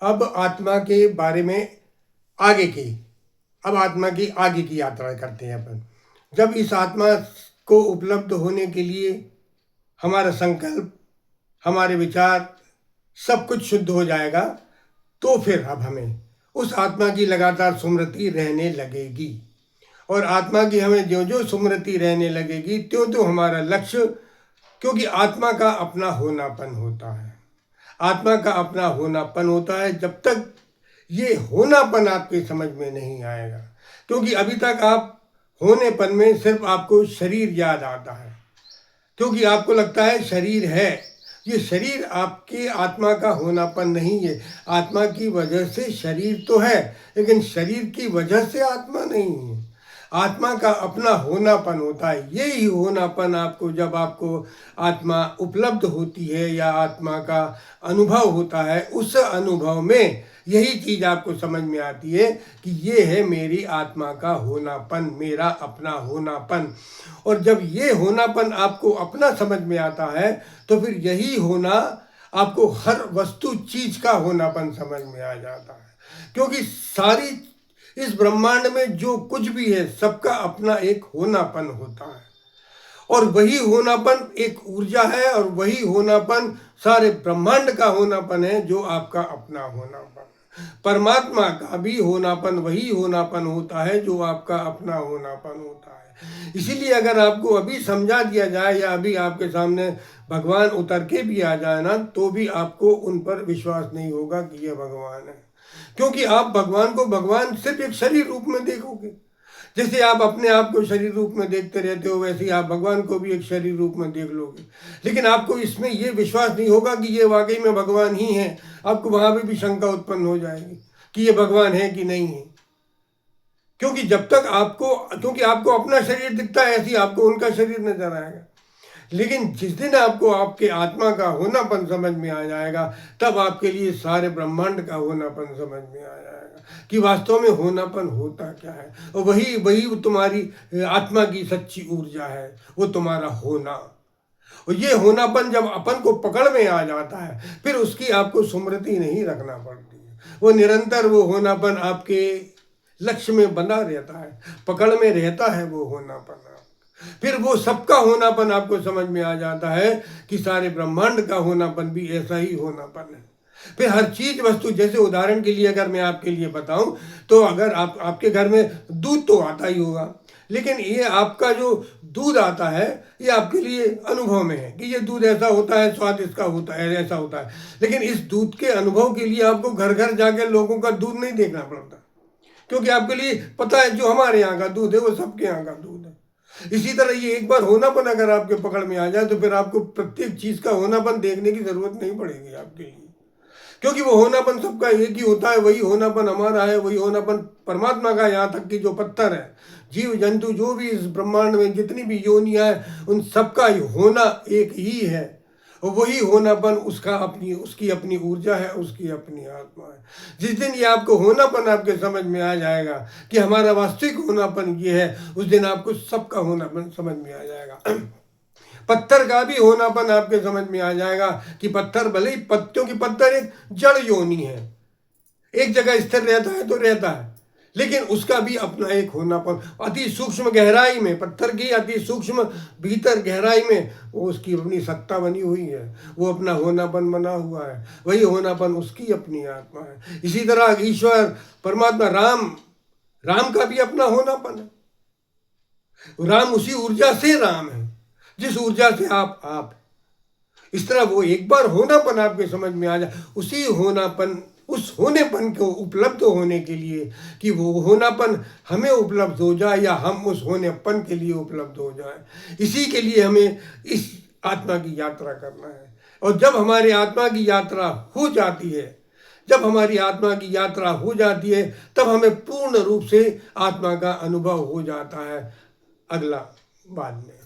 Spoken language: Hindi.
अब आत्मा के बारे में आगे की अब आत्मा की आगे की यात्रा करते हैं अपन। जब इस आत्मा को उपलब्ध होने के लिए हमारा संकल्प, हमारे विचार, सब कुछ शुद्ध हो जाएगा, तो फिर अब हमें उस आत्मा की लगातार स्मृति रहने लगेगी। और आत्मा की हमें जो जो स्मृति रहने लगेगी त्यों त्यों हमारा लक्ष्य, क्योंकि आत्मा का अपना होनापन होता है। आत्मा का अपना होनापन होता है। जब तक ये होनापन आपके समझ में नहीं आएगा, क्योंकि अभी तक आप होनेपन में सिर्फ आपको शरीर याद आता है, क्योंकि आपको लगता है शरीर है। ये शरीर आपके आत्मा का होनापन नहीं है। आत्मा की वजह से शरीर तो है, लेकिन शरीर की वजह से आत्मा नहीं है। आत्मा का अपना होनापन होता है। यही होनापन आपको, जब आपको आत्मा उपलब्ध होती है या आत्मा का अनुभव होता है, उस अनुभव में यही चीज़ आपको समझ में आती है कि ये है मेरी आत्मा का होनापन, मेरा अपना होनापन। और जब ये होनापन आपको अपना समझ में आता है, तो फिर यही होना आपको हर वस्तु चीज का होनापन समझ में आ जाता है। क्योंकि सारी इस ब्रह्मांड में जो कुछ भी है, सबका अपना एक होनापन होता है। और वही होनापन एक ऊर्जा है, और वही होनापन सारे ब्रह्मांड का होनापन है, जो आपका अपना होनापन। परमात्मा का भी होनापन वही होनापन होता है, जो आपका अपना होनापन होता है। इसीलिए अगर आपको अभी समझा दिया जाए, या अभी आपके सामने भगवान उतर के भी आ जाए ना, तो भी आपको उन पर विश्वास नहीं होगा कि ये भगवान है। क्योंकि आप भगवान को भगवान सिर्फ एक शरीर रूप में देखोगे। जैसे आप अपने आप को शरीर रूप में देखते रहते हो, वैसे ही आप भगवान को भी एक शरीर रूप में देख लोगे। लेकिन आपको इसमें ये विश्वास नहीं होगा कि ये वाकई में भगवान ही है। आपको वहां पर भी शंका उत्पन्न हो जाएगी कि ये भगवान है कि नहीं है। क्योंकि जब तक क्योंकि आपको अपना शरीर दिखता है, ऐसे ही आपको उनका शरीर नजर आएगा। लेकिन जिस दिन आपको आपके आत्मा का होनापन समझ में आ जाएगा, तब आपके लिए सारे ब्रह्मांड का होनापन समझ में आ जाएगा कि वास्तव में होनापन होता क्या है। और वही वही तुम्हारी आत्मा की सच्ची ऊर्जा है, वो तुम्हारा होना। और ये होनापन जब अपन को पकड़ में आ जाता है, फिर उसकी आपको स्मृति नहीं रखना पड़ती है। वो निरंतर वो होनापन आपके लक्ष्य में बना रहता है, पकड़ में रहता है वो होनापन। फिर वो सबका होनापन आपको समझ में आ जाता है कि सारे ब्रह्मांड का होनापन भी ऐसा ही होनापन है। फिर हर चीज वस्तु, जैसे उदाहरण के लिए अगर मैं आपके लिए बताऊं, तो अगर आपके घर में दूध तो आता ही होगा, लेकिन ये आपका जो दूध आता है, ये आपके लिए अनुभव में है कि ये दूध ऐसा होता है, स्वाद इसका होता है, ऐसा होता है। लेकिन इस दूध के अनुभव के लिए आपको घर घर जाकर लोगों का दूध नहीं देखना पड़ता, क्योंकि आपके लिए पता है जो हमारे यहाँ का दूध है वो सबके यहाँ का दूध है। इसी तरह ये एक बार होनापन अगर आपके पकड़ में आ जाए, तो फिर आपको प्रत्येक चीज का होनापन देखने की जरूरत नहीं पड़ेगी आपके लिए, क्योंकि वो होनापन सबका एक ही होता है। वही होनापन हमारा है, वही होनापन परमात्मा का। यहाँ तक कि जो पत्थर है, जीव जंतु, जो भी इस ब्रह्मांड में जितनी भी योनियां हैं, उन सबका होना एक ही है। और वही होनापन उसकी अपनी ऊर्जा है, उसकी अपनी आत्मा है। जिस दिन ये आपको होनापन आपके समझ में आ जाएगा कि हमारा वास्तविक होनापन ये है, उस दिन आपको सबका होनापन समझ में आ जाएगा। पत्थर का भी होनापन आपके समझ में आ जाएगा कि पत्थर भले ही क्योंकि पत्थर एक जड़ योनि है, एक जगह स्थिर रहता है तो रहता है, लेकिन उसका भी अपना एक होनापन अति सूक्ष्म गहराई में, पत्थर की अति सूक्ष्म भीतर गहराई में वो उसकी अपनी सत्ता बनी हुई है, वो अपना होनापन बना हुआ है। वही होनापन उसकी अपनी आत्मा है। इसी तरह ईश्वर परमात्मा राम का भी अपना होनापन है। राम उसी ऊर्जा से राम है जिस ऊर्जा से आप। इस तरह वो एक बार होनापन आपके समझ में आ जाए, उस होनेपन को उपलब्ध होने के लिए, कि वो होनापन हमें उपलब्ध हो जाए या हम उस होनेपन के लिए उपलब्ध हो जाए, इसी के लिए हमें इस आत्मा की यात्रा करना है। और जब हमारी आत्मा की यात्रा हो जाती है, तब हमें पूर्ण रूप से आत्मा का अनुभव हो जाता है। अगला बाद में।